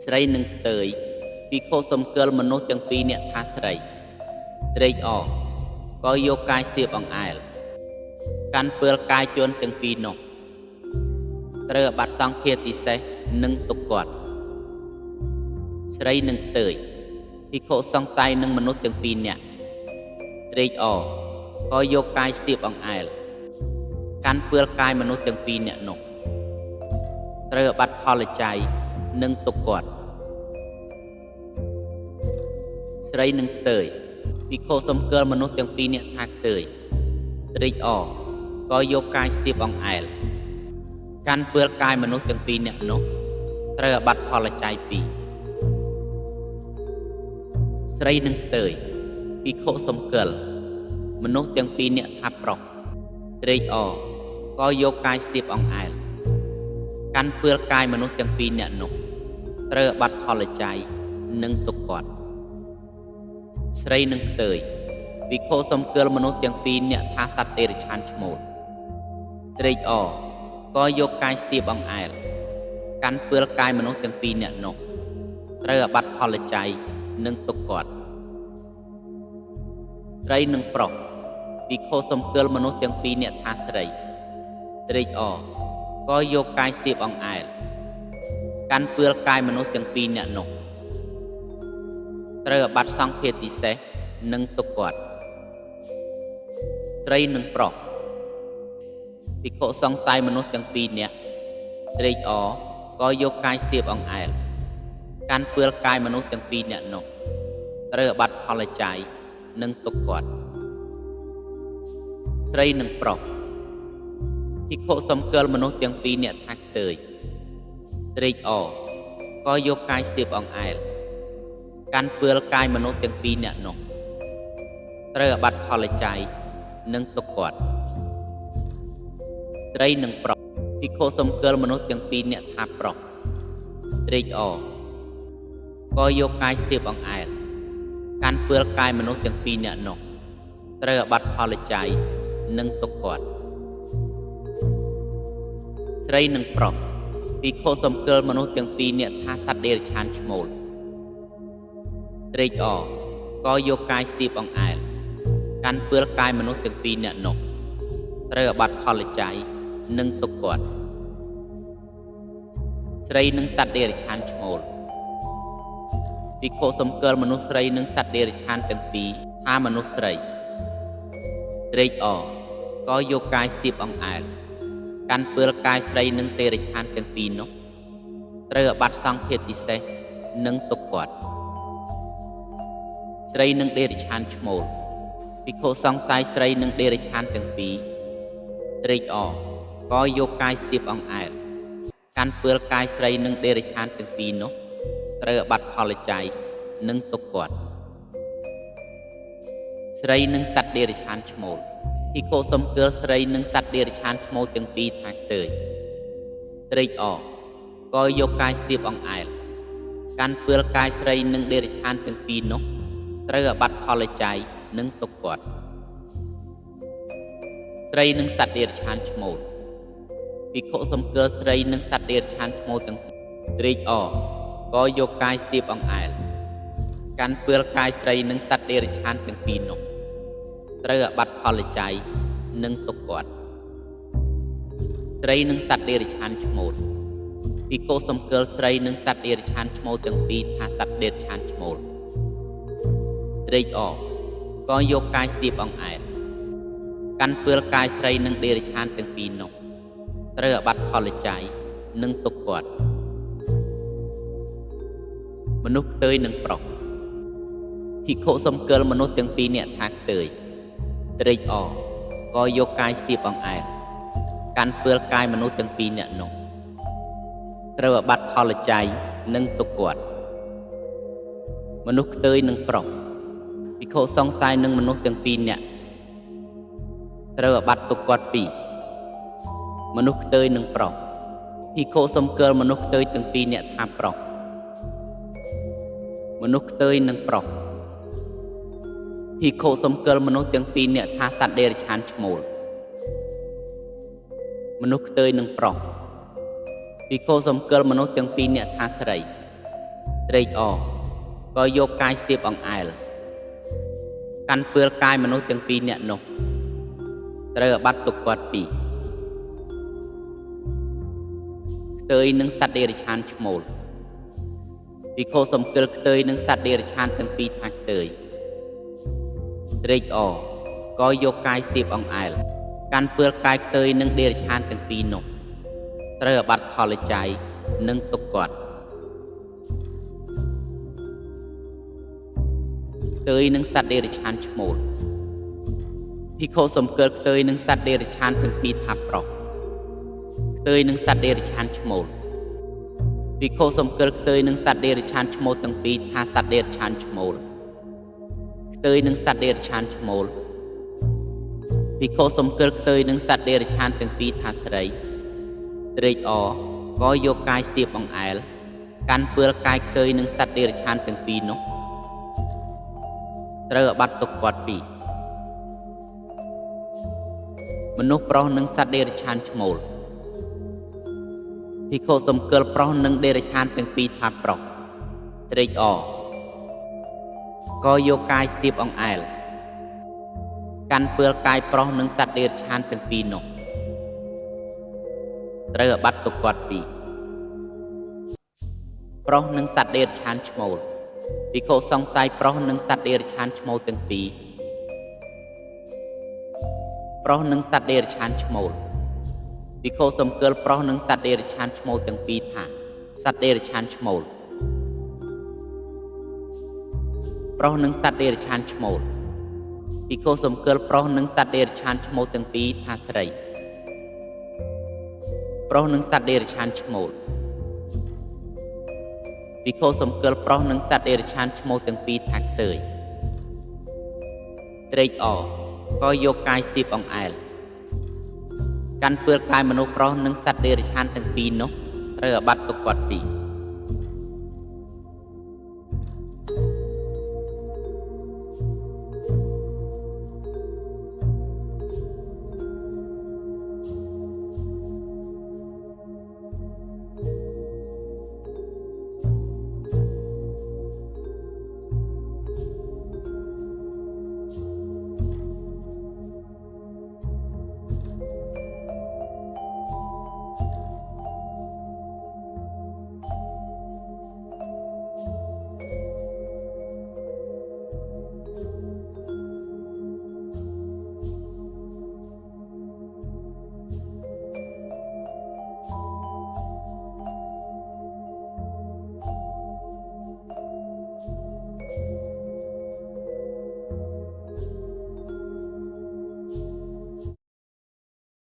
ស្រីនឹងផ្ទើយភិក្ខុសំគាល់មនុស្សទាំងពីរនាក់ថាស្រីត្រេកអរក៏យកកាយស្ទាបអង្អែលកាន់ពើលកាយជនទាំងពីរនោះត្រូវអាបត្តិសង្ឃាទិសេសនិងទុក្ខគាត់ស្រីនឹងផ្ទើយភិក្ខុសង្ស័យនឹងមនុស្សទាំងពីរនាក់ត្រេកអរក៏យកកាយស្ទាបអង្អែលកាន់ពើលកាយមនុស្សទាំងពីរនាក់នោះត្រូវអាបត្តិផលច័យនិងទុក្ខគាត់ស្រីនឹងផ្ទើយភិក្ខុសំគាល់មនុស្សទាំងពីរនាក់ថាផ្ទើយត្រេកអរក៏យកកាយស្ទាបអង្អែលកាន់ពើលកាយមនុស្សទាំងពីរនាក់នោះត្រូវអាបត្តិផលច័យពីរស្រីនឹងផ្ទើយភិក្ខុសំគាល់មនុស្សទាំងពីរនាក់ថាប្រុសត្រេកអរក៏យកកាយស្ទាបអង្អែលកាន់ពើលកាយមនុស្សទាំងពីរនាក់នោះត្រូវអាបត្តិផលច័យនិងទុក្ខគាត់ស្រីនឹងផ្ទើយភិក្ខុសំគាល់មនុស្សទាំងពីរនាក់ថាសត្វទេរឆានឈ្មោលត្រេកអរក៏យកកាយស្ទាបអង្អែលកាន់ពើលកាយមនុស្សទាំងពីរនាក់នោះត្រូវអាបត្តិផលច័យនិងទុក្ខគាត់ស្រីនឹងប្រុសភិក្ខុសំគាល់មនុស្សទាំងពីរនាក់ថាស្រីត្រេកអរក៏យកកាយស្ទាបអង្អែលកាន់ពើលកាយមនុស្សទាំងពីរនាក់នោះត្រូវអាបត្តិសង្ឃាទិសេសនិងទុក្ខគាត់ស្រីនឹងប្រុសភិក្ខុសង្ស័យមនុស្សទាំងពីរនាក់ត្រេកអរក៏យកកាយស្ទាបអង្អែលកាន់ពើលកាយមនុស្សទាំងពីរនាក់នោះត្រូវអាបត្តិផលច័យនិងទុក្ខគាត់ស្រីនឹងប្រុសភិក្ខុសំគាល់មនុស្សទាំងពីរនាក់ថាផ្ទើយត្រេកអរក៏យកកាយស្ទាបអង្អែលកាន់ពើលកាយមនុស្សទាំងពីរនាក់នោះត្រូវអាបត្តិផលច័យនិងទុក្ខគាត់ស្រីនឹងប្រុសភិក្ខុសំគាល់មនុស្សទាំងពីរនាក់ថាប្រុសត្រេកអរក៏យកកាយស្ទាបអង្អែលកាន់ពើលកាយមនុស្សទាំងពីរនាក់នោះត្រូវអាបត្តិផលច័យនិងទុក្ខគាត់ស្រីនឹងប្រុសភិក្ខុសំគាល់មនុស្សទាំងពីរនាក់ថាសត្វទេរឆានឈ្មោលត្រេកអរក៏យកកាយស្ទាបអង្អែលកាន់ពើលកាយមនុស្សទាំងពីរនាក់នោះត្រូវអាបត្តិផលច័យនិងទុក្ខគាត់ស្រីនឹងសត្វទេរឆានឈ្មោលភិក្ខុសំគាល់មនុស្សស្រីនិងសត្វទេរឆានទាំងពីរថាមនុស្សស្រីត្រេកអរក៏យកកាយស្ទាបអង្អែលកាន់ពើលកាយស្រីនិងទេរឆានទាំងពីរនោះត្រូវអាបត្តិសង្ឃាទិសេសនិងទុក្ខគាត់ស្រីនឹងទេរឆានឈ្មោលភិក្ខុសង្ស័យស្រីនិងទេរឆានទាំងពីរត្រេកអរក៏យកកាយស្ទាបអង្អែលកាន់ពើលកាយស្រីនិងទេរឆានទាំងពីរនោះត្រូវអាបត្តិផលច័យនិងទុក្ខគាត់ស្រីនិងសត្វទេរឆានឈ្មោលភិក្ខុសំគាល់ស្រីនិងសត្វទេរឆានឈ្មោលទាំងពីរថាផ្ទើយត្រេកអរក៏យកកាយស្ទាបអង្អែលកាន់ពើលកាយស្រីនិងទេរឆានទាំងពីរនោះត្រូវអាបត្តិផលច័យនិងទុក្ខគាត់ស្រីនិងសត្វទេរឆានឈ្មោលភិក្ខុសំគាល់ស្រីនិងសត្វទេរឆានឈ្មោលទាំងត្រេកអរក៏យកកាយស្ទាបអង្អែលកាន់ពើលកាយស្រីនិងសត្វទេរឆានទាំងពីរនោះត្រូវអាបត្តិផលច័យនិងទុក្ខគាត់ស្រីនិងសត្វទេរឆានឈ្មោលភិក្ខុសំគាល់ស្រីនិងសត្វទេរឆានឈ្មោលទាំងពីរថាសត្វទេរឆានឈ្មោលត្រេកអរក៏យកកាយស្ទាបអង្អែលកាន់ពើលកាយស្រីនិងទេរឆានទាំងពីរនោះត្រូវអាបត្តិផលច័យនិងទុក្ខគាត់មនុស្សផ្ទើយនឹងប្រុសភិក្ខុសំគាល់មនុស្សទាំងពីរនាក់ថាផ្ទើយត្រេកអរក៏យកកាយស្ទាបអង្អែលកាន់ពើលកាយមនុស្សទាំងពីរនាក់នោះត្រូវអាបត្តិផលច័យនិងទុក្ខគាត់មនុស្សផ្ទើយនឹងប្រុសភិក្ខុសង្ស័យនឹងមនុស្សទាំងពីរនាក់ត្រូវអាបត្តិទុក្ខគាត់ពីរមនុស្សផ្ទើយនឹងប្រុសភិក្ខុសំគាល់មនុស្សផ្ទើយទាំងពីរនាក់ថាប្រុសមនុស្សផ្ទើយនឹងប្រុសភិក្ខុសំគាល់មនុស្សទាំងពីរនាក់ថាសត្វទេរឆានឈ្មោលមនុស្សផ្ទើយនឹងប្រុសភិក្ខុសំគាល់មនុស្សទាំងពីរនាក់ថាស្រី ត្រេកអរក៏យកកាយស្ទាបអង្អែលកាន់ពើលកាយមនុស្សទាំងពីរនាក់នោះត្រូវអាបត្តិទុកគាត់ពីរខ្ទើយនឹងសត្វដេរឆានឈ្មោលភិក្ខុសំកិលខ្ទើយនឹងសត្វដេរឆានទាំងពីរថាខ្ទើយត្រេកអរក៏យកកាយស្ទាបអង្អែលកាន់ពើលកាយខ្ទើយនឹងដេរឆានទាំងពីរនោះត្រូវអាបត្តិខលច័យនិងទុកគាត់ខ្ទើយនឹងសត្វដេរឆានឈ្មោលភិក្ខុសំកិលខ្ទើយនឹងសត្វដេរឆានទាំងពីរថាប្រុសខ្ទើយនឹងសត្វដេរឆានឈ្មោលភិក្ខុសំកិលខ្ទើយនឹងសត្វដេរឆានឈ្មោលទាំងពីរថាសត្វដេរឆានឈ្មោលខ្ទើយនឹងសត្វដេរឆានឈ្មោលភិក្ខុសំកិលខ្ទើយនឹងសត្វដេរឆានទាំងពីរថាស្រីត្រេកអរក៏យកកាយស្ទាបអង្អែលកាន់ពើលកាយខ្ទើយនឹងសត្វដេរឆានទាំងពីរនោះត្រូវអាបត្តិទុកគាត់ពីរមនុស្សប្រុសនឹងសត្វដេរឆានឈ្មោលភិក្ខុសំកិលប្រុសនឹងដេរឆានទាំងពីរថាប្រុសត្រេកអរក៏យកកាយស្ទាបអង្អែលកាន់ពើលកាយប្រុសនឹងសត្វដេរឆានទាំងពីរនោះត្រូវអាបត្តិទុកគាត់ពីរប្រុសនឹងសត្វដេរឆានឈ្មោលភិក្ខុសង្ស័យប្រុសនឹងសត្វដេរឆានឈ្មោលទាំងពីរប្រុសនឹងសត្វដេរឆានឈ្មោលភិក្ខុសំកិលប្រុសនឹងសត្វដេរឆានឈ្មោលទាំងពីរថាសត្វដេរឆានឈ្មោលប្រុសនឹងសត្វដេរឆានឈ្មោលភិក្ខុសំកិលប្រុសនឹងសត្វដេរឆានឈ្មោលទាំងពីរថាស្រីប្រុសនឹងសត្វដេរឆានឈ្មោលភិក្ខុសំកិលប្រុសនឹងសត្វដេរឆានឈ្មោលទាំងពីរថាខ្ទើយត្រេកអរក៏យកកាយស្ទាបអង្អែលកាន់ពើលកាយមនុស្សប្រុសនឹងសត្វដេរឆានទាំងពីរនោះត្រូវអាបត្តិទុកគាត់ពីរ